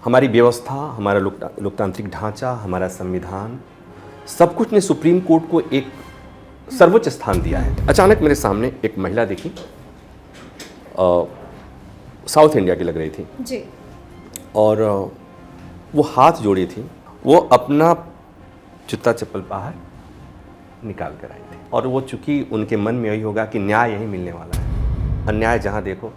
हमारी व्यवस्था, हमारा लोकतांत्रिक ढांचा, हमारा संविधान, सब कुछ ने सुप्रीम कोर्ट को एक सर्वोच्च स्थान दिया है। अचानक मेरे सामने एक महिला दिखी, साउथ इंडिया की लग रही थी जी। और वो हाथ जोड़ी थी। वो अपना जूता चप्पल बाहर निकाल कर आई थी और वो चूंकि उनके मन में यही होगा कि न्याय यहीं मिलने वाला है, अन्याय जहाँ देखो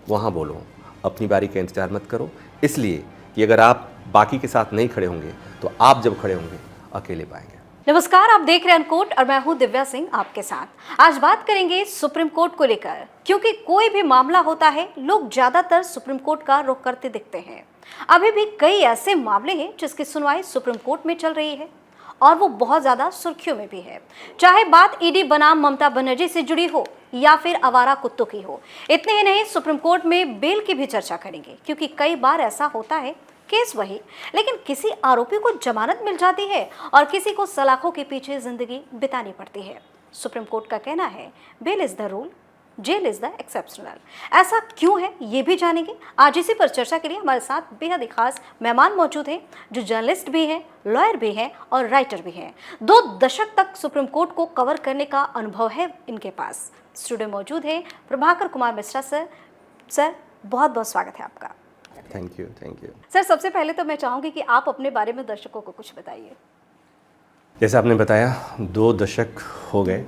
वहाँ बोलो, अपनी बारी का इंतजार मत करो, इसलिए कि अगर आप बाकी के साथ नहीं खड़े होंगे तो आप जब खड़े होंगे अकेले पाएंगे। नमस्कार, आप देख रहे हैं अनकोट और मैं हूं दिव्या सिंह आपके साथ। आज बात करेंगे सुप्रीम कोर्ट को लेकर, क्योंकि कोई भी मामला होता है लोग ज्यादातर सुप्रीम कोर्ट का रुख करते दिखते हैं। अभी भी कई ऐसे मामले हैं जिसकी सुनवाई सुप्रीम कोर्ट में चल रही है और वो बहुत ज्यादा सुर्खियों में भी है, चाहे बात ईडी बनाम ममता बनर्जी से जुड़ी हो या फिर आवारा कुत्तों की हो। इतने ही नहीं, सुप्रीम कोर्ट में बेल की भी चर्चा करेंगे, क्योंकि कई बार ऐसा होता है केस वही, लेकिन किसी आरोपी को जमानत मिल जाती है और किसी को सलाखों के पीछे जिंदगी बितानी पड़ती है। सुप्रीम कोर्ट का कहना है bail is the rule, jail is the exceptional. ऐसा क्यों है ये भी जानेंगे। आज इसी पर चर्चा के लिए हमारे साथ बेहद ही खास मेहमान मौजूद हैं, जो जर्नलिस्ट भी हैं, लॉयर भी हैं और राइटर भी हैं। 2 दशक तक सुप्रीम कोर्ट को कवर करने का अनुभव है इनके पास। स्टूडियो मौजूद है प्रभाकर कुमार मिश्रा सर। सर, बहुत बहुत स्वागत है आपका। Thank you. सर, सबसे पहले तो मैं चाहूंगी कि आप अपने बारे में दर्शकों को कुछ बताइए। जैसे आपने बताया, 2 दशक हो गए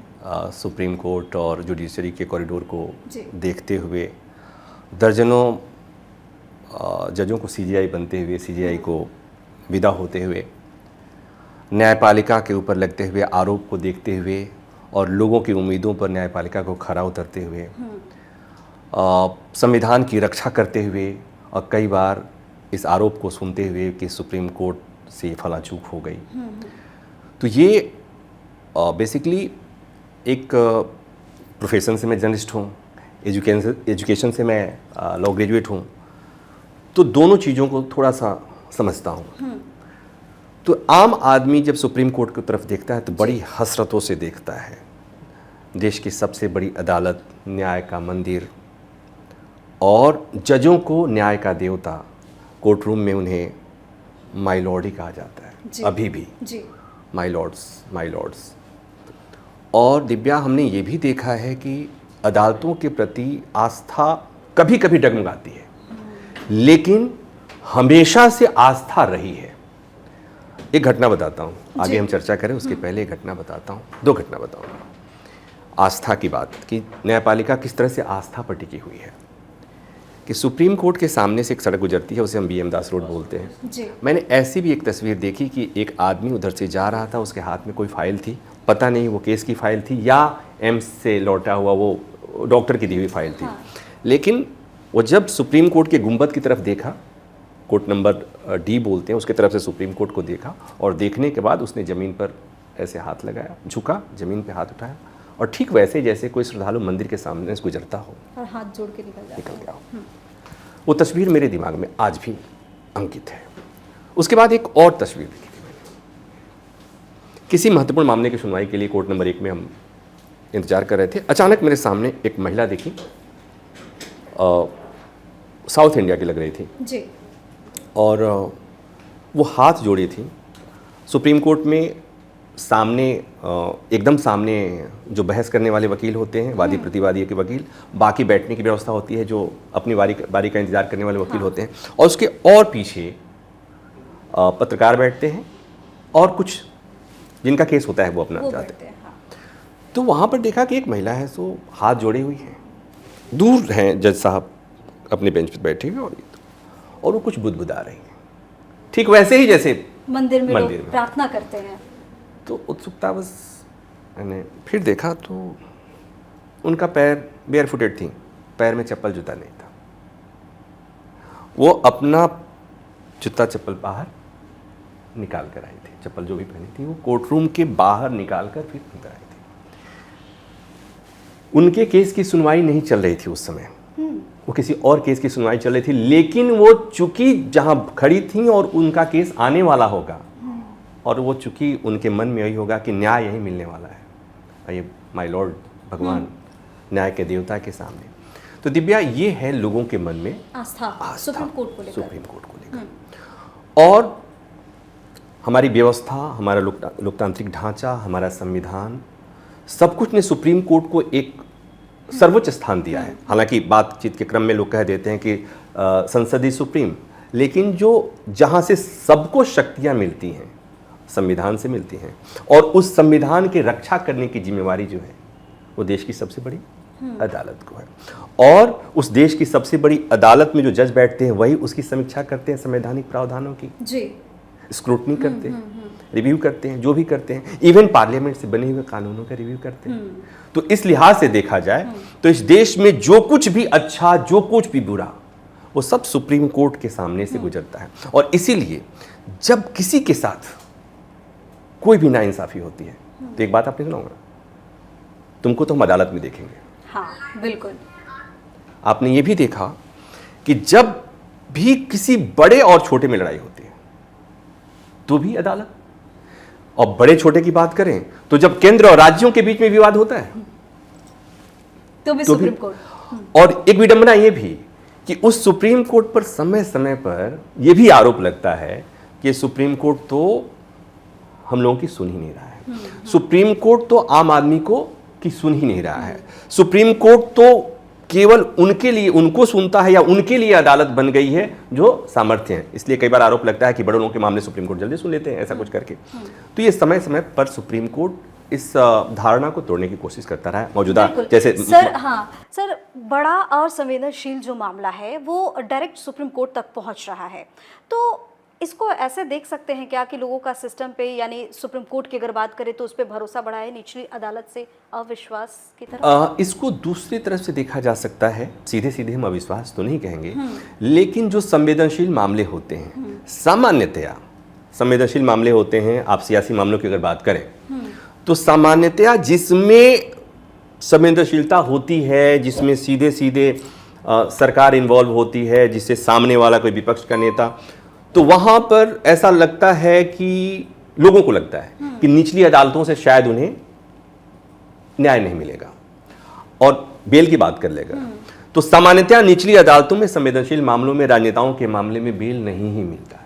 सुप्रीम कोर्ट और जुडिशरी के कॉरिडोर को देखते हुए, दर्जनों जजों को सीजेआई बनते हुए, सीजेआई को विदा होते हुए, न्यायपालिका के ऊपर लगते हुए आरोप को देखते हुए और लोगों की उम्मीदों पर न्यायपालिका को खरा उतरते हुए, संविधान की रक्षा करते हुए और कई बार इस आरोप को सुनते हुए कि सुप्रीम कोर्ट से फला चूक हो गई। तो ये बेसिकली एक प्रोफेशन से मैं जर्नलिस्ट हूँ, एजुकेशन से मैं लॉ ग्रेजुएट हूँ, तो दोनों चीज़ों को थोड़ा सा समझता हूँ। तो आम आदमी जब सुप्रीम कोर्ट की तरफ देखता है तो बड़ी हसरतों से देखता है। देश की सबसे बड़ी अदालत, न्याय का मंदिर, और जजों को न्याय का देवता, कोर्ट रूम में उन्हें माय लॉर्ड ही कहा जाता है अभी भी जी। My Lord's. और दिव्या, हमने ये भी देखा है कि अदालतों के प्रति आस्था कभी कभी डगमगाती है, लेकिन हमेशा से आस्था रही है। एक घटना बताता हूँ, आगे हम चर्चा करें उसके पहले एक घटना बताता हूँ, 2 घटना बताऊँगा। आस्था की बात कि न्यायपालिका किस तरह से आस्था पर टिकी हुई है। कि सुप्रीम कोर्ट के सामने से एक सड़क गुजरती है, उसे हम BM दास रोड बोलते हैं जी। मैंने ऐसी भी एक तस्वीर देखी कि एक आदमी उधर से जा रहा था, उसके हाथ में कोई फाइल थी, पता नहीं वो केस की फाइल थी या एम्स से लौटा हुआ वो डॉक्टर की दी हुई फाइल थी। लेकिन वो जब सुप्रीम कोर्ट के गुंबद की तरफ देखा, कोर्ट नंबर D बोलते हैं, उसके तरफ से सुप्रीम कोर्ट को देखा और देखने के बाद उसने ज़मीन पर ऐसे हाथ लगाया, झुका, ज़मीन पर हाथ उठाया और ठीक वैसे जैसे कोई श्रद्धालु मंदिर के सामने से गुजरता हो और हाथ जोड़ के निकल गया हो। वो तस्वीर मेरे दिमाग में आज भी अंकित है। उसके बाद एक और तस्वीर देखी थी मैंने, किसी महत्वपूर्ण मामले की सुनवाई के लिए कोर्ट नंबर 1 में हम इंतजार कर रहे थे। अचानक मेरे सामने एक महिला दिखी, साउथ इंडिया की लग रही थी जी। और वो हाथ जोड़ी थी। सुप्रीम कोर्ट में सामने एकदम सामने जो बहस करने वाले वकील होते हैं, वादी प्रतिवादी के वकील, बाकी बैठने की व्यवस्था होती है जो अपनी बारी का इंतजार करने वाले वकील होते हैं, और उसके और पीछे पत्रकार बैठते हैं और कुछ जिनका केस होता है वो अपना जाते हैं। तो वहाँ पर देखा कि एक महिला है, सो हाथ जोड़ी हुई है, दूर हैं जज साहब अपने बेंच पर बैठे हुए और वो कुछ बुदबुदा रही हैं, ठीक वैसे ही जैसे मंदिर में प्रार्थना करते हैं। तो उत्सुकता बस, मैंने फिर देखा तो उनका पैर बेयर फुटेड थी, पैर में चप्पल जूता नहीं था। वो अपना जूता चप्पल बाहर निकाल कर आई थी, चप्पल जो भी पहनी थी वो कोर्ट रूम के बाहर निकाल कर फिर अंदर आई थी। उनके केस की सुनवाई नहीं चल रही थी उस समय, वो किसी और केस की सुनवाई चल रही थी, लेकिन वो चूंकि जहां खड़ी थी और उनका केस आने वाला होगा और वो चूंकि उनके मन में यही होगा कि न्याय यहीं मिलने वाला है, ये माय लॉर्ड भगवान न्याय के देवता के सामने, तो दिव्या, ये है लोगों के मन में आस्था सुप्रीम कोर्ट को लेकर। सुप्रीम कोर्ट को लेकर। और हमारी व्यवस्था, हमारा लोकतांत्रिक ढांचा, हमारा संविधान, सब कुछ ने सुप्रीम कोर्ट को एक सर्वोच्च स्थान दिया है। हालांकि बातचीत के क्रम में लोग कह देते हैं कि संसदीय सुप्रीम, लेकिन जो जहां से सबको शक्तियां मिलती हैं, संविधान से मिलती हैं, और उस संविधान की रक्षा करने की जिम्मेवारी जो है वो देश की सबसे बड़ी अदालत को है। और उस देश की सबसे बड़ी अदालत में जो जज बैठते हैं वही उसकी समीक्षा करते हैं, संवैधानिक प्रावधानों की जी, स्क्रूटनी करते हैं, रिव्यू करते हैं, जो भी करते हैं, इवन पार्लियामेंट से बने हुए कानूनों का रिव्यू करते हैं। तो इस लिहाज से देखा जाए तो इस देश में जो कुछ भी अच्छा, जो कुछ भी बुरा, वो सब सुप्रीम कोर्ट के सामने से गुजरता है। और इसीलिए जब किसी के साथ कोई भी नाइंसाफी होती है तो एक बात आपने सुना होगा, तुमको तो हम अदालत में देखेंगे। हाँ बिल्कुल। आपने ये भी देखा कि जब भी किसी बड़े और छोटे में लड़ाई होती है तो भी अदालत, और बड़े छोटे की बात करें तो जब केंद्र और राज्यों के बीच में विवाद होता है तो भी सुप्रीम कोर्ट। और एक विडंबना ये भी कि उस सुप्रीम कोर्ट पर समय समय पर यह भी आरोप लगता है कि सुप्रीम कोर्ट तो हम लोगों की सुन ही नहीं रहा है, सुप्रीम कोर्ट तो आम आदमी को की सुन ही नहीं रहा है, सुप्रीम कोर्ट तो केवल उनके लिए, उनको सुनता है, या उनके लिए अदालत बन गई है जो सामर्थ्य है। इसलिए कई बार आरोप लगता है कि बड़े लोगों के मामले सुप्रीम कोर्ट जल्दी सुन लेते हैं, ऐसा कुछ करके। तो ये समय समय पर सुप्रीम कोर्ट इस धारणा को तोड़ने की कोशिश करता रहा है। मौजूदा जैसे सर, हाँ सर, बड़ा और संवेदनशील जो मामला है वो डायरेक्ट सुप्रीम कोर्ट तक पहुंच रहा है, तो इसको ऐसे देख सकते हैं क्या कि लोगों का सिस्टम पे, यानी सुप्रीम कोर्ट की अगर बात करें तो उस पर भरोसा बढ़ा है, निचली अदालत से अविश्वास की तरफ? इसको दूसरी तरफ से देखा जा सकता है। सीधे सीधे हम अविश्वास तो नहीं कहेंगे, लेकिन जो संवेदनशील मामले होते हैं, सामान्यतया संवेदनशील मामले होते हैं, आप सियासी मामलों की अगर बात करें तो सामान्यतया जिसमें संवेदनशीलता होती है, जिसमें सीधे सीधे सरकार इन्वॉल्व होती है, जिससे सामने वाला कोई विपक्ष का नेता, तो वहां पर ऐसा लगता है कि लोगों को लगता है कि निचली अदालतों से शायद उन्हें न्याय नहीं मिलेगा और बेल की बात कर लेगा। तो सामान्यतया निचली अदालतों में संवेदनशील मामलों में, राजनेताओं के मामले में बेल नहीं ही मिलता।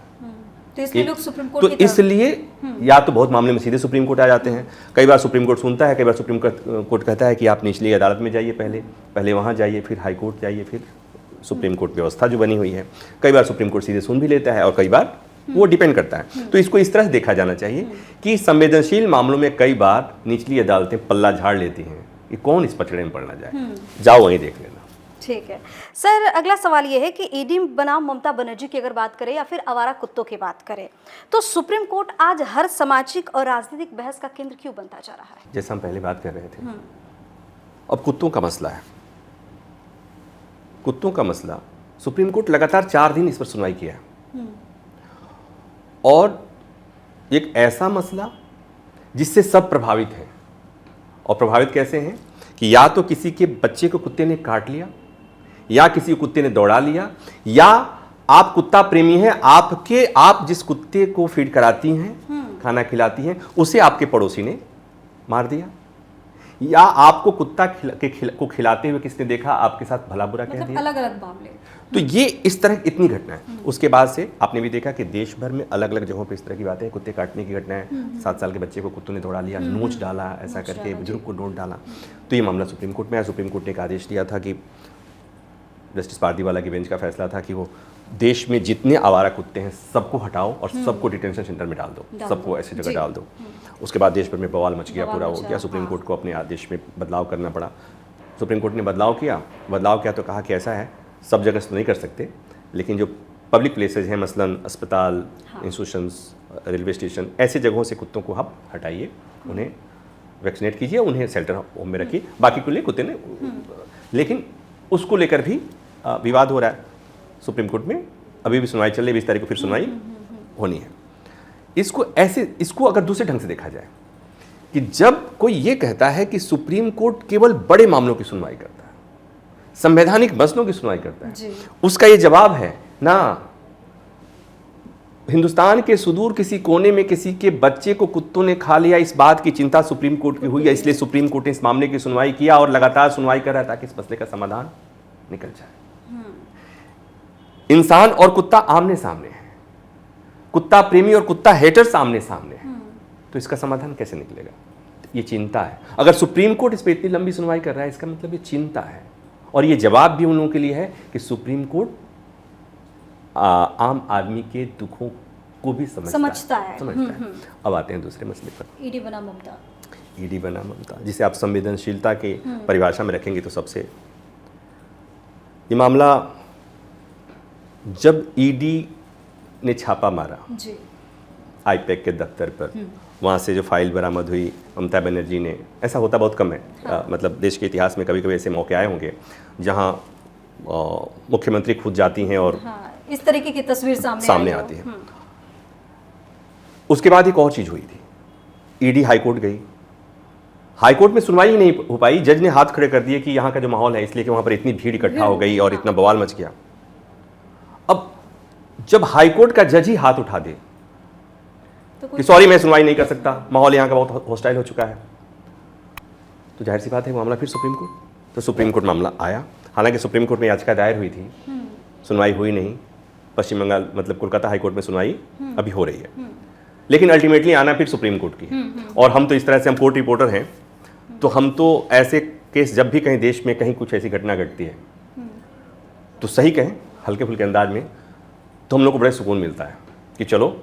तो इसलिए लोग सुप्रीम कोर्ट तो इसलिए या तो बहुत मामले में सीधे सुप्रीम कोर्ट आ जाते हैं, कई बार सुप्रीम कोर्ट सुनता है, कई बार सुप्रीम कोर्ट कहता है कि आप निचली अदालत में जाइए, पहले वहां जाइए, फिर हाई कोर्ट जाइए, फिर सुप्रीम कोर्ट व्यवस्था जो बनी हुई है। कई बार सुप्रीम कोर्ट सीधे सुन भी लेता है और कई बार वो डिपेंड करता है। तो इसको इस तरह से देखा जाना चाहिए कि संवेदनशील मामलों में कई बार निचली अदालतें पल्ला झाड़ लेती हैं कि कौन इस पचड़े में पड़ना जाए, जाओ वहीं देख लेना। ठीक है सर, अगला सवाल ये है कि ईडी बनाम ममता बनर्जी की अगर बात करें या फिर आवारा कुत्तों की बात करें, तो सुप्रीम कोर्ट आज हर सामाजिक और राजनीतिक बहस का केंद्र क्यों बनता जा रहा है? जैसे हम पहले बात कर रहे थे, अब कुत्तों का मसला है। कुत्तों का मसला सुप्रीम कोर्ट लगातार 4 दिन इस पर सुनवाई किया है, और एक ऐसा मसला जिससे सब प्रभावित हैं। और प्रभावित कैसे हैं कि या तो किसी के बच्चे को कुत्ते ने काट लिया, या किसी कुत्ते ने दौड़ा लिया, या आप कुत्ता प्रेमी हैं, आप जिस कुत्ते को फीड कराती हैं, खाना खिलाती हैं, उसे आपके पड़ोसी ने मार दिया, या आपको कुत्ता को खिलाते हुए किसने देखा, आपके साथ भला बुरा कह दिया। अलग अलग मामले। तो ये इस तरह इतनी घटना है। उसके बाद से आपने भी देखा कि देश भर में अलग अलग जगहों पर इस तरह की बातें, कुत्ते काटने की घटनाएं, 7 साल के बच्चे को कुत्तों ने दौड़ा लिया, नोच डाला, ऐसा करके बुजुर्ग को नोच डाला। तो ये मामला सुप्रीम कोर्ट में आया। सुप्रीम कोर्ट ने एक आदेश दिया था कि जस्टिस पारदीवाला की बेंच का फैसला था कि वो देश में जितने आवारा कुत्ते हैं सबको हटाओ और सबको डिटेंशन सेंटर में डाल दो, सबको ऐसी जगह डाल दो। उसके बाद देश भर में बवाल मच गया, पूरा हो गया। सुप्रीम कोर्ट को अपने आदेश में बदलाव करना पड़ा। सुप्रीम कोर्ट ने बदलाव किया तो कहा कि ऐसा है, सब जगह से नहीं कर सकते, लेकिन जो पब्लिक प्लेसेज हैं, मसलन अस्पताल, इंस्टीट्यूशंस, रेलवे स्टेशन, ऐसे जगहों से कुत्तों को आप हटाइए, उन्हें वैक्सीनेट कीजिए, उन्हें शेल्टर होम में रखिए, बाकी के लिए कुत्ते ने। लेकिन उसको लेकर भी विवाद हो रहा है सुप्रीम कोर्ट में, अभी भी सुनवाई चल रही है, 20 तारीख को फिर सुनवाई होनी है। इसको अगर दूसरे ढंग से देखा जाए कि जब कोई ये कहता है कि सुप्रीम कोर्ट केवल बड़े मामलों की सुनवाई करता है, संवैधानिक मसलों की सुनवाई करता है, उसका ये जवाब है ना, हिंदुस्तान के सुदूर किसी कोने में किसी के बच्चे को कुत्तों ने खा लिया, इस बात की चिंता सुप्रीम कोर्ट की हुई है, इसलिए सुप्रीम कोर्ट ने इस मामले की सुनवाई किया और लगातार सुनवाई कर रहा है ताकि इस मसले का समाधान निकल जाए। इंसान और कुत्ता आमने सामने है, कुत्ता प्रेमी और कुत्ता हेटर सामने सामने है, तो इसका समाधान कैसे निकलेगा? ये चिंता है। अगर सुप्रीम कोर्ट इस पर इतनी लंबी सुनवाई कर रहा है, इसका मतलब ये चिंता है, और ये जवाब भी उन लोगों के लिए है कि सुप्रीम कोर्ट आम आदमी के दुखों को भी समझता है। अब आते हैं दूसरे मसले पर। ईडी बना ममता। ईडी बना ममता, जिसे आप संवेदनशीलता के परिभाषा में रखेंगे तो सबसे ये मामला, जब ईडी ने छापा मारा जी आईपैक के दफ्तर पर, वहाँ से जो फाइल बरामद हुई, ममता बनर्जी ने, ऐसा होता बहुत कम है, मतलब देश के इतिहास में कभी कभी ऐसे मौके आए होंगे जहाँ मुख्यमंत्री खुद जाती हैं और इस तरीके की तस्वीर सामने आती है। उसके बाद एक और चीज़ हुई थी, ईडी हाईकोर्ट गई, हाईकोर्ट में सुनवाई ही नहीं हो पाई, जज ने हाथ खड़े कर दिए कि यहाँ का जो माहौल है, इसलिए कि वहाँ पर इतनी भीड़ इकट्ठा हो गई और इतना बवाल मच गया। अब जब हाईकोर्ट का जज ही हाथ उठा दे कि सॉरी मैं सुनवाई नहीं कर सकता, माहौल यहाँ का बहुत हॉस्टाइल हो चुका है, तो जाहिर सी बात है मामला फिर सुप्रीम कोर्ट। तो सुप्रीम कोर्ट मामला आया, हालांकि सुप्रीम कोर्ट में याचिका दायर हुई थी, सुनवाई हुई नहीं। पश्चिम बंगाल मतलब कोलकाता हाईकोर्ट में सुनवाई अभी हो रही है, लेकिन अल्टीमेटली आना फिर सुप्रीम कोर्ट की। और हम तो इस तरह से, हम कोर्ट रिपोर्टर हैं, तो हम तो ऐसे केस जब भी कहीं देश में कहीं कुछ ऐसी घटना घटती है तो सही कहें हल्के फुल्के अंदाज में, तो हम लोग को बड़ा सुकून मिलता है कि चलो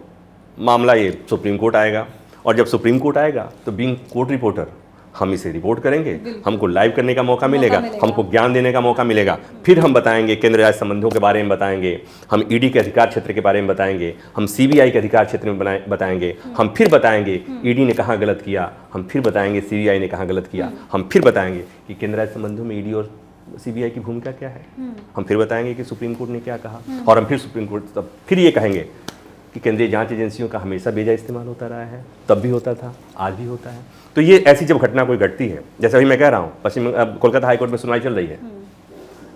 मामला ये सुप्रीम कोर्ट आएगा, और जब सुप्रीम कोर्ट आएगा तो बीइंग कोर्ट रिपोर्टर हम इसे रिपोर्ट करेंगे, हमको लाइव करने का मौका मिलेगा, हमको ज्ञान देने का मौका मिलेगा, फिर हम बताएंगे केंद्र राज्य संबंधों के बारे में बताएंगे, हम ईडी के अधिकार क्षेत्र के बारे में बताएंगे, हम सीबीआई के अधिकार क्षेत्र में बताएंगे, हम फिर बताएंगे ईडी ने कहाँ गलत किया, हम फिर बताएंगे सीबीआई ने कहाँ गलत किया, हम फिर बताएंगे कि केंद्र राज्य संबंधों में ईडी और सीबीआई की भूमिका क्या है, हम फिर बताएंगे कि सुप्रीम कोर्ट ने क्या कहा, और हम फिर सुप्रीम कोर्ट तब फिर ये कहेंगे कि केंद्रीय जांच एजेंसियों का हमेशा बेजा इस्तेमाल होता रहा है, तब भी होता था, आज भी होता है। तो ये ऐसी जब घटना कोई घटती है, जैसे अभी मैं कह रहा हूँ कोलकाता हाईकोर्ट में सुनवाई चल रही है,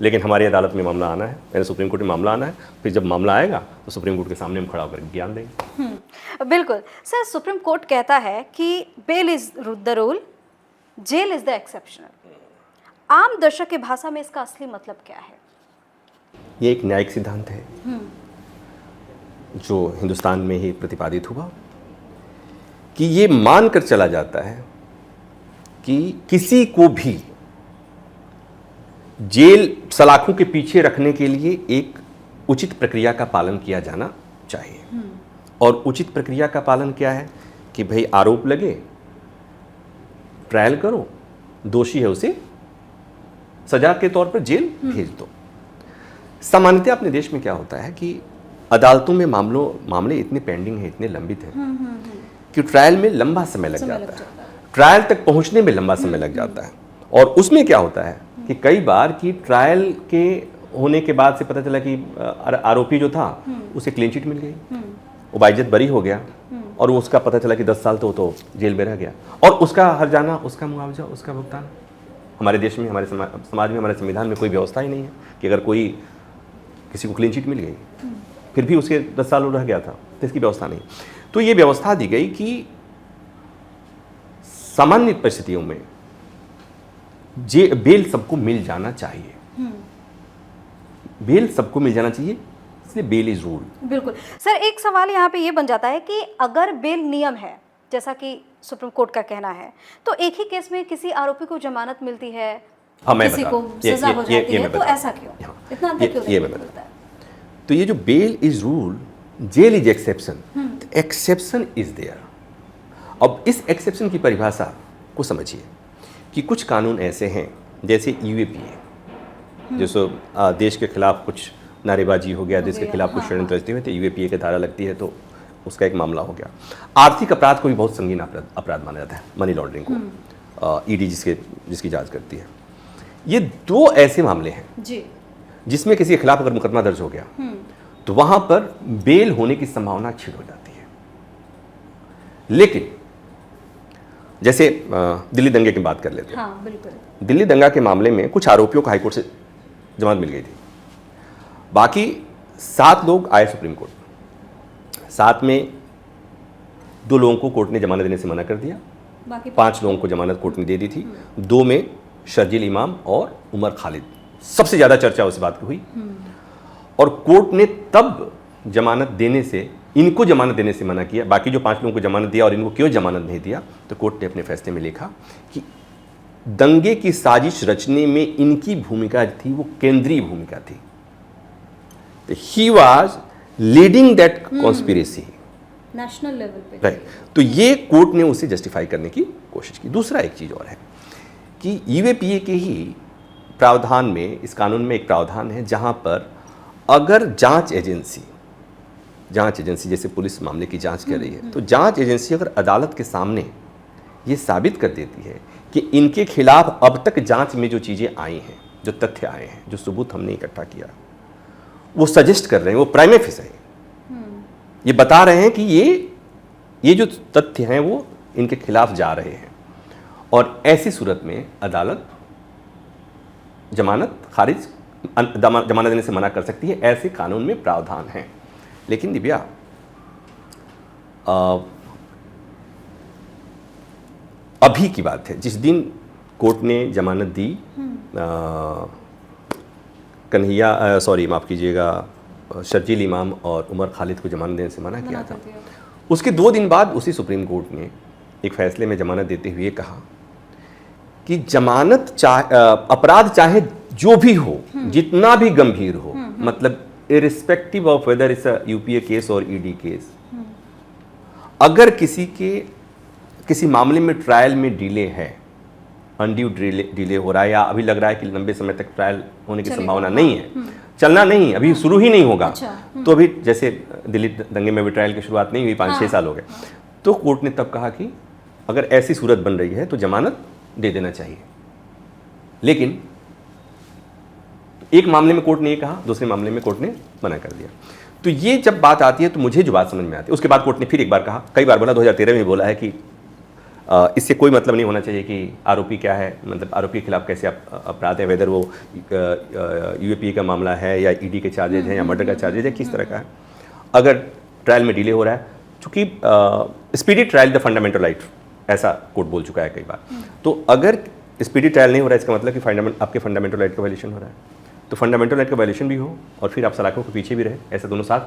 लेकिन हमारी अदालत में मामला आना है, यानी सुप्रीम कोर्ट में मामला आना है, फिर जब मामला आएगा तो सुप्रीम कोर्ट के सामने हम खड़ा होकर ज्ञान देंगे। बिल्कुल सर, सुप्रीम कोर्ट कहता है कि bail is the rule, jail is the exceptional. आम दर्शक की भाषा में इसका असली मतलब क्या है? ये एक न्यायिक सिद्धांत है जो हिंदुस्तान में ही प्रतिपादित हुआ, कि ये मानकर चला जाता है कि किसी को भी जेल सलाखों के पीछे रखने के लिए एक उचित प्रक्रिया का पालन किया जाना चाहिए। और उचित प्रक्रिया का पालन क्या है कि भाई आरोप लगे, ट्रायल करो, दोषी है उसे सजा के तौर पर जेल भेज दो। सामान्यतः अपने देश में क्या होता है कि अदालतों में मामले इतने पेंडिंग हैं, इतने लंबित हैं कि ट्रायल में लंबा समय लग जाता है, ट्रायल तक पहुंचने में लंबा समय लग जाता है। और उसमें क्या होता है कि कई बार कि ट्रायल के होने के बाद से पता चला कि आरोपी जो था उसे क्लीन चिट मिल गई, वो बाइज्जत बरी हो गया, और वो उसका पता चला कि 10 साल तो जेल में रह गया, और उसका हर्जाना, उसका मुआवजा, उसका भुगतान। हमारे देश में, हमारे समाज में, हमारे संविधान में कोई व्यवस्था ही नहीं है कि अगर कोई किसी को क्लीन चिट मिल गई फिर भी उसके 10 साल रह गया था, तो इसकी व्यवस्था नहीं। तो ये व्यवस्था दी गई कि सामान्य परिस्थितियों में बेल सबको मिल जाना चाहिए, बेल सबको मिल जाना चाहिए, इसलिए बेल इज रूल। बिल्कुल सर, एक सवाल यहाँ पे ये बन जाता है कि अगर बेल नियम है, जैसा कि सुप्रीम कोर्ट का कहना है, तो एक ही केस में किसी आरोपी को जमानत मिलती है, किसी को सजा हो जाती है, तो ऐसा क्यों, इतना अंतर क्यों देखने को मिलता है? तो ये जो bail is rule, jail is exception, exception is there. अब इस एक्सेप्शन की परिभाषा को समझिए कि कुछ कानून ऐसे हैं जैसे यूएपीए, जैसे देश के खिलाफ कुछ नारेबाजी हो गया, देश के खिलाफ कुछ षड्यंत्र रचते हुए, तो यूएपीए की धारा लगती है, तो उसका एक मामला हो गया। आर्थिक अपराध को भी बहुत संगीन अपराध माना जाता है, मनी लॉन्ड्रिंग को ईडी जिसकी जांच करती है। ये दो ऐसे मामले हैं जिसमें किसी के खिलाफ अगर मुकदमा दर्ज हो गया तो वहां पर बेल होने की संभावना छिड़ हो जाती है। लेकिन जैसे दिल्ली दंगे की बात कर लेते हैं। हाँ, बिल्कुल। दिल्ली दंगा के मामले में कुछ आरोपियों को हाईकोर्ट से जमानत मिल गई थी, बाकी 7 लोग आए सुप्रीम कोर्ट, 7 में 2 लोगों को कोर्ट ने जमानत देने से मना कर दिया, बाकी 5 लोगों को जमानत कोर्ट ने दे दी थी। 2 में शर्जील इमाम और उमर खालिद सबसे ज़्यादा चर्चा उस बात की हुई और कोर्ट ने तब जमानत देने से, इनको जमानत देने से मना किया। बाकी जो 5 लोगों को जमानत दिया और इनको क्यों जमानत नहीं दिया, तो कोर्ट ने अपने फैसले में लिखा कि दंगे की साजिश रचने में इनकी भूमिका थी, वो केंद्रीय भूमिका थी। He was leading that conspiracy national level पे, राइट। तो ये कोर्ट ने उसे जस्टिफाई करने की कोशिश की। दूसरा एक चीज़ और है कि यूएपीए के ही प्रावधान में, इस कानून में एक प्रावधान है जहां पर अगर जांच एजेंसी जैसे पुलिस मामले की जांच कर रही है, तो जांच एजेंसी अगर अदालत के सामने ये साबित कर देती है कि इनके खिलाफ अब तक जांच में जो चीज़ें आई हैं, जो तथ्य आए हैं, जो सबूत हमने इकट्ठा किया, वो सजेस्ट कर रहे हैं, वो प्राइमे फेस है, ये बता रहे हैं कि ये जो तथ्य हैं वो इनके खिलाफ जा रहे हैं, और ऐसी सूरत में अदालत जमानत देने से मना कर सकती है। ऐसे कानून में प्रावधान है। लेकिन दिव्या, अभी की बात है, जिस दिन कोर्ट ने जमानत दी, माफ़ कीजिएगा, शर्जील इमाम और उमर खालिद को जमानत देने से मना किया था। उसके 2 दिन बाद उसी सुप्रीम कोर्ट ने एक फैसले में जमानत देते हुए कहा कि जमानत अपराध चाहे जो भी हो, जितना भी गंभीर हो, मतलब irrespective of whether it's a UPA case और ईडी केस, अगर किसी मामले में ट्रायल में डिले है, अनड्यू डिले हो रहा है, या अभी लग रहा है कि लंबे समय तक ट्रायल होने की संभावना नहीं है, चलना नहीं, अभी शुरू ही नहीं होगा, तो अभी जैसे दिल्ली दंगे में भी ट्रायल की शुरुआत नहीं हुई, 5-6 साल हो गए, तो कोर्ट ने तब कहा कि अगर ऐसी सूरत बन रही है तो जमानत दे देना चाहिए। लेकिन एक मामले में कोर्ट ने ये कहा, दूसरे मामले में कोर्ट ने मना कर दिया। तो ये जब बात आती है तो मुझे जो बात समझ में आती है, उसके बाद कोर्ट ने फिर एक बार कहा, कई बार बोला, 2013 में बोला है कि इससे कोई मतलब नहीं होना चाहिए कि आरोपी क्या है, मतलब आरोपी के खिलाफ कैसे अपराध है, वेदर वो यूएपीए का मामला है या ईडी के चार्जेज हैं या मर्डर का चार्जेज है, किस तरह का है, अगर ट्रायल में डिले हो रहा है, चूँकि speedy trial the fundamental right, ऐसा कोर्ट बोल चुका है कई बार। तो अगर स्पीडी ट्रायल नहीं हो रहा है, इसका मतलब कि आपके फंडामेंटल राइट का वायलेशन हो रहा है, तो फंडामेंटल राइट का वायलेशन भी हो और फिर आप सलाखों के पीछे भी रहे, ऐसा दोनों साथ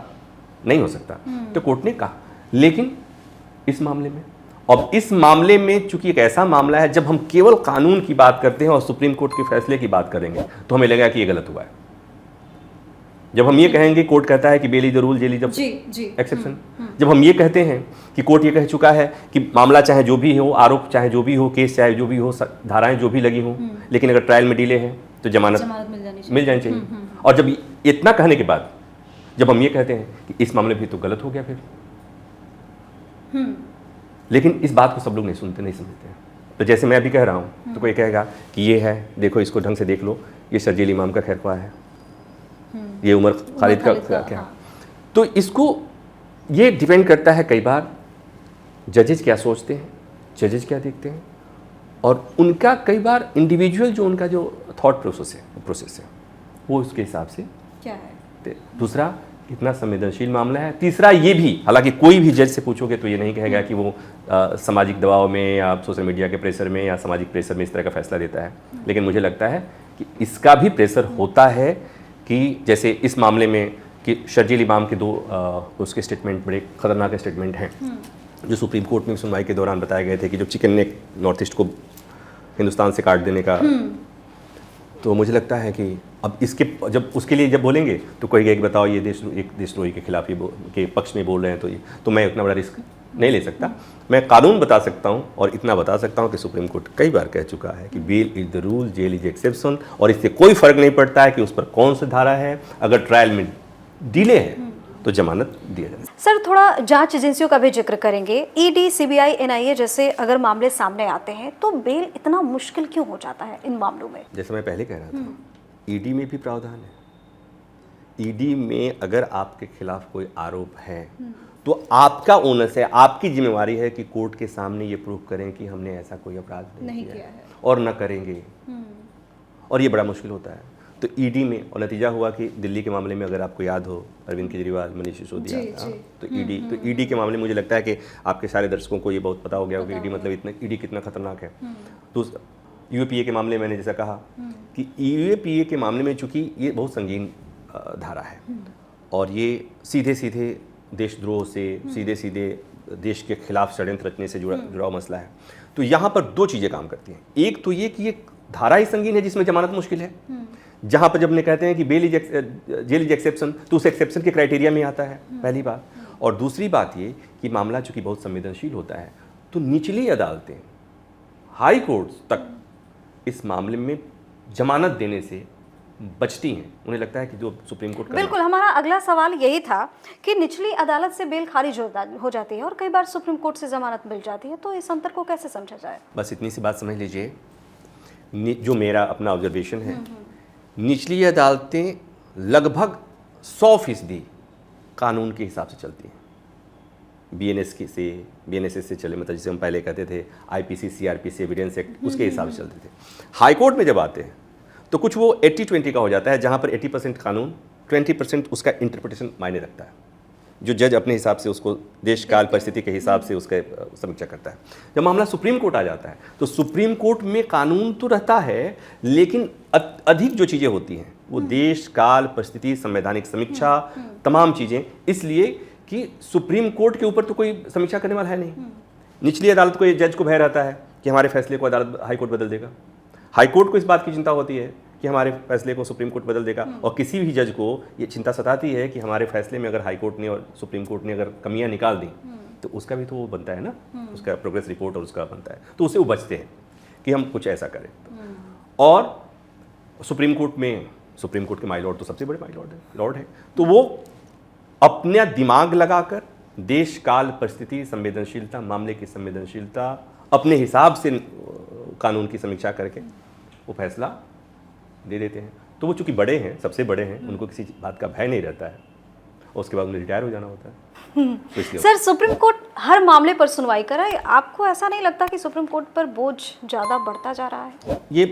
नहीं हो सकता। तो कोर्ट ने कहा। लेकिन इस मामले में, अब इस मामले में चूंकि एक ऐसा मामला है जब हम केवल कानून की बात करते हैं और सुप्रीम कोर्ट के फैसले की बात करेंगे तो हमें लगेगा कि ये गलत हुआ है। जब हम ये कहेंगे, कोर्ट कहता है कि bail is the rule, jail is the exception, जब हम ये कहते हैं कि कोर्ट ये कह चुका है कि मामला चाहे जो भी हो, आरोप चाहे जो भी हो, केस चाहे जो भी हो, धाराएं जो भी लगी हों, लेकिन अगर ट्रायल में डिले है तो जमानत मिल जानी चाहिए। और जब इतना कहने के बाद जब हम ये कहते हैं कि इस मामले में भी तो गलत हो गया फिर, लेकिन इस बात को सब लोग नहीं समझते हैं। तो जैसे मैं अभी कह रहा हूँ तो कोई कहेगा कि ये है, देखो इसको ढंग से देख लो, ये शर्जील इमाम का खैरख्वाह है, ये उमर खालिद का क्या। तो इसको ये डिपेंड करता है कई बार जजेज क्या सोचते हैं, जजेज क्या देखते हैं, और उनका कई बार इंडिविजुअल जो उनका जो थॉट प्रोसेस है वो उसके हिसाब से क्या है। दूसरा, इतना संवेदनशील मामला है। तीसरा ये भी, हालांकि कोई भी जज से पूछोगे तो ये नहीं कहेगा कि वो सामाजिक दबाव में या सोशल मीडिया के प्रेशर में या सामाजिक प्रेशर में इस तरह का फैसला देता है, लेकिन मुझे लगता है कि इसका भी प्रेशर होता है कि जैसे इस मामले में कि शर्जील इमाम के 2 उसके स्टेटमेंट बड़े खतरनाक स्टेटमेंट हैं जो सुप्रीम कोर्ट में सुनवाई के दौरान बताए गए थे कि जब चिकन ने नॉर्थ ईस्ट को हिंदुस्तान से काट देने का, तो मुझे लगता है कि अब इसके जब उसके लिए जब बोलेंगे तो कोई कि बताओ ये देशद्रोही के खिलाफ के पक्ष में बोल रहे हैं, तो मैं उतना बड़ा रिस्क नहीं ले सकता। मैं कानून बता सकता हूं और इतना बता सकता हूं कि सुप्रीम कोर्ट कई बार कह चुका है कि bail is the rule, jail is exception, और इससे कोई फर्क नहीं पड़ता है कि उस पर कौन सी धारा है, अगर ट्रायल में डिले है तो जमानत दिया जाए। सर, थोड़ा जांच एजेंसियों का भी जिक्र करेंगे। ईडी, सीबीआई, एनआईए जैसे अगर मामले सामने आते हैं तो बेल इतना मुश्किल क्यों हो जाता है इन मामलों में? जैसे मैं पहले कह रहा था, ईडी में भी प्रावधान है। ईडी में अगर आपके खिलाफ कोई आरोप है तो आपका ओनस है, आपकी जिम्मेवारी है कि कोर्ट के सामने ये प्रूव करें कि हमने ऐसा कोई अपराध नहीं किया है और न करेंगे, और ये बड़ा मुश्किल होता है। तो ईडी में, और नतीजा हुआ कि दिल्ली के मामले में अगर आपको याद हो, अरविंद केजरीवाल, मनीष सिसोदिया, तो ईडी के मामले में मुझे लगता है कि आपके सारे दर्शकों को ये बहुत पता हो गया होगा ईडी मतलब ईडी कितना खतरनाक है। तो यूएपीए के मामले में मैंने जैसा कहा कि यूएपीए के मामले में चूंकि ये बहुत संगीन धारा है और ये सीधे सीधे देशद्रोह से सीधे सीधे देश के खिलाफ षड्यंत्र रचने से जुड़ा हुआ मसला है। तो यहाँ पर दो चीज़ें काम करती हैं। एक तो ये कि ये धारा ही संगीन है जिसमें जमानत मुश्किल है, जहाँ पर जब ने कहते हैं कि जेल इज एक्सेप्शन, तो उस एक्सेप्शन के क्राइटेरिया में आता है, पहली बात। और दूसरी बात ये कि मामला चूंकि बहुत संवेदनशील होता है तो निचली अदालतें हाई कोर्ट्स तक इस मामले में जमानत देने से बचती हैं। उन्हें लगता है कि जो सुप्रीम कोर्ट बिल्कुल, हमारा अगला सवाल यही था कि निचली अदालत से बेल खारिज हो जाती है और कई बार सुप्रीम कोर्ट से जमानत मिल जाती है, तो इस अंतर को कैसे समझा जाए? बस इतनी सी बात समझ लीजिए, जो मेरा अपना ऑब्जर्वेशन है, निचली अदालतें लगभग 100% कानून के हिसाब से चलती हैं। बीएनएस से चले, मतलब जिसे हम पहले कहते थे आईपीसी, सीआरपीसी, एविडेंस एक्ट, उसके हिसाब से चलते थे। हाई कोर्ट में जब आते हैं तो कुछ वो 80-20 का हो जाता है, जहाँ पर 80% कानून, 20% उसका इंटरप्रिटेशन मायने रखता है। जो जज अपने हिसाब से उसको देश काल परिस्थिति के हिसाब से उसका समीक्षा करता है। जब मामला सुप्रीम कोर्ट आ जाता है तो सुप्रीम कोर्ट में कानून तो रहता है, लेकिन अधिक जो चीज़ें होती हैं वो देश काल परिस्थिति, संवैधानिक समीक्षा, तमाम चीज़ें, इसलिए कि सुप्रीम कोर्ट के ऊपर तो कोई समीक्षा करने वाला है नहीं। निचली अदालत को, जज को भय रहता है कि हमारे फैसले को अदालत हाई कोर्ट बदल देगा। हाई कोर्ट को इस बात की चिंता होती है कि हमारे फैसले को सुप्रीम कोर्ट बदल देगा, और किसी भी जज को ये चिंता सताती है कि हमारे फैसले में अगर हाई कोर्ट ने और सुप्रीम कोर्ट ने अगर कमियां निकाल दी तो उसका भी तो वो बनता है ना, उसका प्रोग्रेस रिपोर्ट और उसका बनता है, तो उससे वो बचते हैं कि हम कुछ ऐसा करें। और सुप्रीम कोर्ट के माई लॉर्ड तो सबसे बड़े माई लॉर्ड है, तो वो अपना दिमाग लगाकर देश काल परिस्थिति, संवेदनशीलता, मामले की संवेदनशीलता, अपने हिसाब से कानून की समीक्षा करके वो फैसला दे देते हैं। तो वो चूंकि बड़े हैं, सबसे बड़े हैं, उनको किसी बात का भय नहीं रहता है और उसके बाद उन्हें रिटायर हो जाना होता है। तो सर, सुप्रीम कोर्ट हर मामले पर सुनवाई कराए, आपको ऐसा नहीं लगता कि सुप्रीम कोर्ट पर बोझ ज़्यादा बढ़ता जा रहा है? ये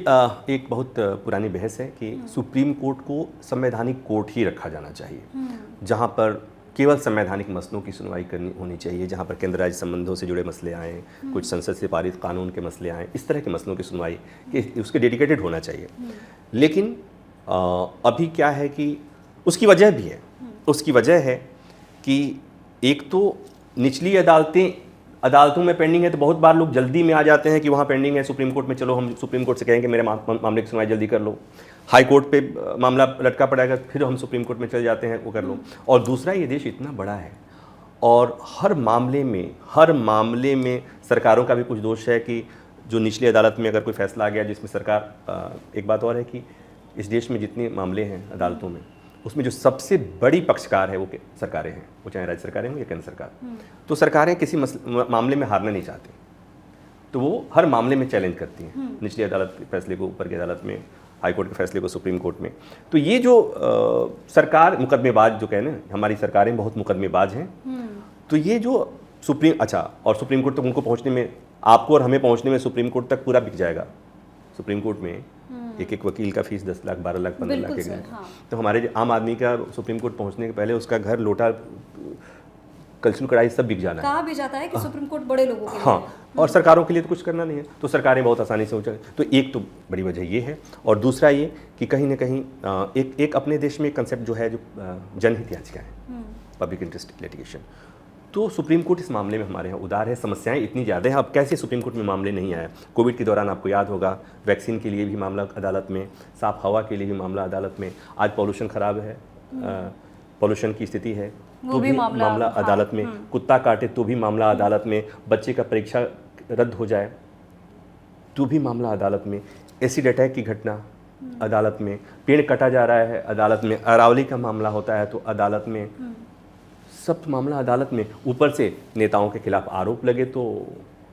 एक बहुत पुरानी बहस है कि सुप्रीम कोर्ट को संवैधानिक कोर्ट ही रखा जाना चाहिए, जहाँ पर केवल संवैधानिक मसलों की सुनवाई करनी होनी चाहिए, जहाँ पर केंद्र राज्य संबंधों से जुड़े मसले आएँ, कुछ संसद से पारित कानून के मसले आएँ, इस तरह के मसलों की सुनवाई कि उसके डेडिकेटेड होना चाहिए। लेकिन अभी क्या है कि उसकी वजह भी है, उसकी वजह है कि एक तो निचली अदालतों में पेंडिंग है, तो बहुत बार लोग जल्दी में आ जाते हैं कि वहाँ पेंडिंग है सुप्रीम कोर्ट में, चलो हम सुप्रीम कोर्ट से कहेंगे मेरे मामले की सुनवाई जल्दी कर लो। हाई कोर्ट पे मामला लटका पड़ेगा, फिर हम सुप्रीम कोर्ट में चले जाते हैं, वो कर लो। और दूसरा, ये देश इतना बड़ा है और हर मामले में सरकारों का भी कुछ दोष है कि जो निचली अदालत में अगर कोई फैसला आ गया जिसमें सरकार, एक बात और है कि इस देश में जितने मामले हैं अदालतों में, उसमें जो सबसे बड़ी पक्षकार है वो सरकारें हैं, वो चाहे राज्य सरकारें हों या केंद्र सरकार। तो सरकारें किसी मामले में हारना नहीं चाहती, तो वो हर मामले में चैलेंज करती हैं, निचली अदालत के फैसले को ऊपर की अदालत में, हाई कोर्ट के फैसले को सुप्रीम कोर्ट में। तो ये जो सरकार मुकदमेबाज, जो कहें ना, हमारी सरकारें बहुत मुकदमेबाज हैं। तो ये जो और सुप्रीम कोर्ट तक उनको पहुँचने में, आपको और हमें पहुँचने में सुप्रीम कोर्ट तक पूरा बिक जाएगा। सुप्रीम कोर्ट में एक वकील का फीस 10 लाख, 12 लाख, 15 लाख के। हाँ। तो हमारे आम आदमी का सुप्रीम कोर्ट पहुंचने के पहले उसका घर, लोटा, कलछुल, कढ़ाई सब बिक जाना है। कहा भी जाता है कि सुप्रीम कोर्ट बड़े लोगों के लिए। हाँ, और सरकारों के लिए तो कुछ करना नहीं है, तो सरकारें बहुत आसानी से तो एक तो बड़ी वजह ये है, और दूसरा ये कि कहीं ना कहीं एक अपने देश में एक कंसेप्ट जो है, जो जनहित याचिका है, पब्लिक इंटरेस्ट लिटिगेशन। तो सुप्रीम कोर्ट इस मामले में हमारे यहाँ उदार है। समस्याएं इतनी ज़्यादा हैं, अब कैसे सुप्रीम कोर्ट में मामले नहीं आए। कोविड के दौरान आपको याद होगा, वैक्सीन के लिए भी मामला अदालत में, साफ हवा के लिए भी मामला अदालत में, आज पॉल्यूशन खराब है, पॉल्यूशन की स्थिति है तो भी मामला अदालत में, कुत्ता काटे तो भी मामला अदालत में, बच्चे का परीक्षा रद्द हो जाए तो भी मामला अदालत में, एसिड अटैक की घटना अदालत में, पेड़ कटा जा रहा है अदालत में, अरावली का मामला होता है तो अदालत में, सब मामला अदालत में। ऊपर से नेताओं के खिलाफ आरोप लगे तो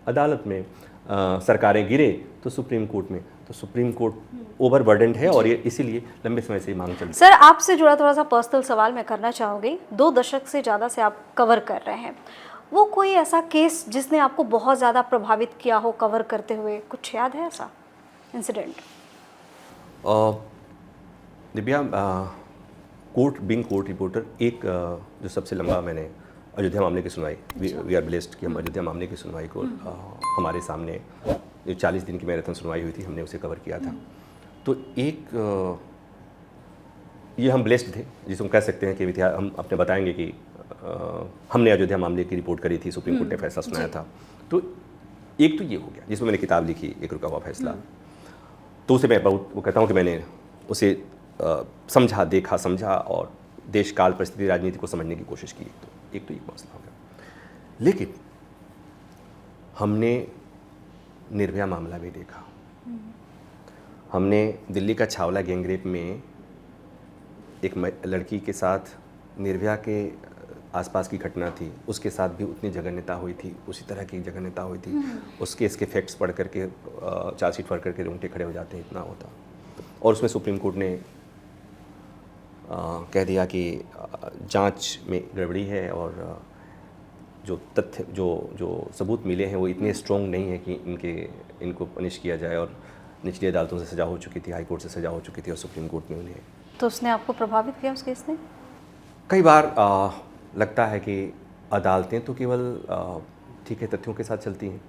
अदालत में, सरकारें गिरे तो सुप्रीम कोर्ट में। तो सुप्रीम कोर्ट ओवरबर्डन्ड है और ये इसीलिए लंबे समय से मांग चल रही है। सर, आपसे जुड़ा थोड़ा सा पर्सनल सवाल मैं करना चाहूँगी। 2 दशक से ज़्यादा से आप कवर कर रहे हैं, वो कोई ऐसा केस जिसने आपको बहुत ज़्यादा प्रभावित किया हो कवर करते हुए, कुछ याद है ऐसा इंसिडेंट? दिव्या, कोर्ट रिपोर्टर, एक जो सबसे लंबा मैंने अयोध्या मामले की सुनवाई, वी आर ब्लेस्ड कि हम अयोध्या मामले की सुनवाई को हमारे सामने जो 40 दिन की मैराथन सुनवाई हुई थी, हमने उसे कवर किया था। तो एक ये हम ब्लेस्ड थे, जिसे हम कह सकते हैं कि हम अपने बताएंगे कि हमने अयोध्या मामले की रिपोर्ट करी थी, सुप्रीम कोर्ट ने फैसला सुनाया था। तो एक तो ये हो गया जिसमें मैंने किताब लिखी, एक रुका हुआ फैसला। तो उसे मैं बहुत वो कहता हूँ कि मैंने उसे समझा, देखा, समझा और देश काल परिस्थिति राजनीति को समझने की कोशिश की। तो एक तो ये मसला हो गया। लेकिन हमने निर्भया मामला भी देखा, हमने दिल्ली का छावला गैंगरेप में एक लड़की के साथ निर्भया के आसपास की घटना थी, उसके साथ भी उतनी जघन्यता हुई थी, उसी तरह की जघन्यता हुई थी। उसके इसके फैक्ट्स पढ़ करके चार्जशीट पढ़ करके रोंगटे खड़े हो जाते हैं, इतना होता। और उसमें सुप्रीम कोर्ट ने कह दिया कि जांच में गड़बड़ी है और जो तथ्य जो सबूत मिले हैं वो इतने स्ट्रॉन्ग नहीं है कि इनको पनिश किया जाए। और निचली अदालतों से सज़ा हो चुकी थी, हाई कोर्ट से सज़ा हो चुकी थी और सुप्रीम कोर्ट में उन्हें। तो उसने आपको प्रभावित किया उस केस ने? कई बार लगता है कि अदालतें तो केवल ठीक है तथ्यों के साथ चलती हैं,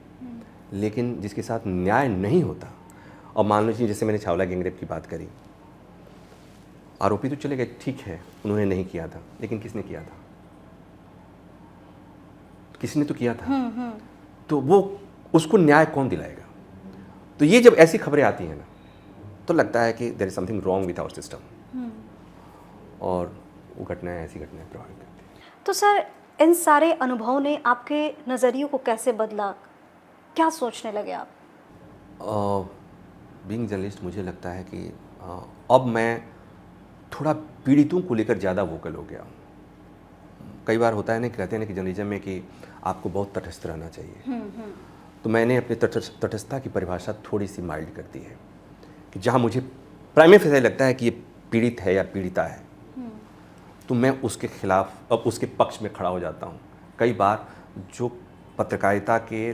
लेकिन जिसके साथ न्याय नहीं होता। और मान लीजिए जैसे मैंने छावला गैंगरेप की बात करी, आरोपी तो चले गए, ठीक है उन्होंने नहीं किया था, लेकिन किसने किया था? किसी ने तो किया था। तो वो उसको न्याय कौन दिलाएगा? तो ये जब ऐसी खबरें आती हैं ना, तो लगता है कि there is something wrong with our system. और वो घटनाएं, ऐसी घटनाएं प्रभावित करती हैं। तो सर, इन सारे अनुभवों ने आपके नज़रियों को कैसे बदला? क्या सोचने लगे आप? बीइंग जर्नलिस्ट मुझे लगता है कि अब मैं थोड़ा पीड़ितों को लेकर ज़्यादा वोकल हो गया हूँ। कई बार होता है ना, कहते हैं ना कि जर्नलिज्म में कि आपको बहुत तटस्थ रहना चाहिए। तो मैंने अपनी तटस्थता की परिभाषा थोड़ी सी माइल्ड कर दी है कि जहाँ मुझे प्राइमरी फेस लगता है कि ये पीड़ित है या पीड़िता है, तो मैं उसके खिलाफ, अब उसके पक्ष में खड़ा हो जाता हूँ। कई बार जो पत्रकारिता के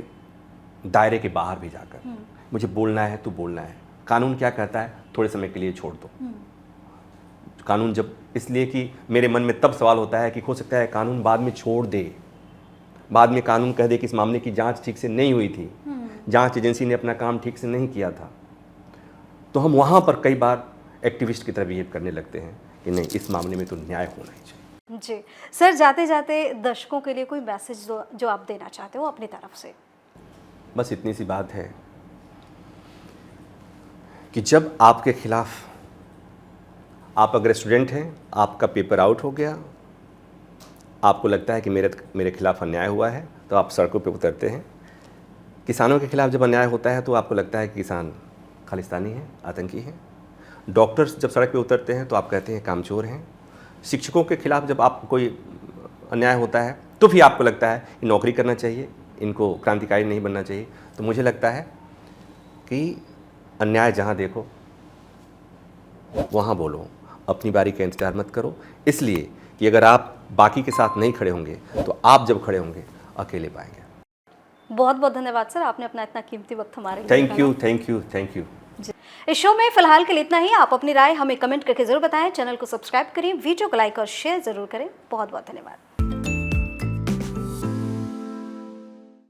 दायरे के बाहर भी जाकर मुझे बोलना है तो बोलना है। कानून क्या कहता है, थोड़े समय के लिए छोड़ दो। कानून जब, इसलिए कि मेरे मन में तब सवाल होता है कि हो सकता है कानून बाद में छोड़ दे, बाद में कानून कह दे कि इस मामले की जांच ठीक से नहीं हुई थी, जांच एजेंसी ने अपना काम ठीक से नहीं किया था। तो हम वहाँ पर कई बार एक्टिविस्ट की तरह बिहेव करने लगते हैं कि नहीं, इस मामले में तो न्याय होना ही चाहिए। जी सर, जाते जाते दर्शकों के लिए कोई मैसेज जो आप देना चाहते हो अपनी तरफ से? बस इतनी सी बात है कि जब आपके खिलाफ, आप अगर स्टूडेंट हैं, आपका पेपर आउट हो गया, आपको लगता है कि मेरे खिलाफ अन्याय हुआ है, तो आप सड़कों पे उतरते हैं। किसानों के खिलाफ जब अन्याय होता है तो आपको लगता है कि किसान खालिस्तानी है, आतंकी है। डॉक्टर्स जब सड़क पे उतरते हैं तो आप कहते हैं कामचोर हैं। शिक्षकों के खिलाफ जब आपको कोई अन्याय होता है तो भी आपको लगता है कि नौकरी करना चाहिए, इनको क्रांतिकारी नहीं बनना चाहिए। तो मुझे लगता है कि अन्याय जहाँ देखो वहाँ बोलो, अपनी बारी का इंतजार मत करो। इसलिए कि अगर आप बाकी के साथ नहीं खड़े होंगे तो आप जब खड़े होंगे अकेले पाएंगे। बहुत बहुत धन्यवाद सर, आपने अपना इतना कीमती वक्त हमारे लिए thank you, thank you, thank you. इस शो में फिलहाल के लिए इतना ही। आप अपनी राय हमें कमेंट करके जरूर बताएं, चैनल को सब्सक्राइब करें, वीडियो को लाइक और शेयर जरूर करें। बहुत बहुत धन्यवाद।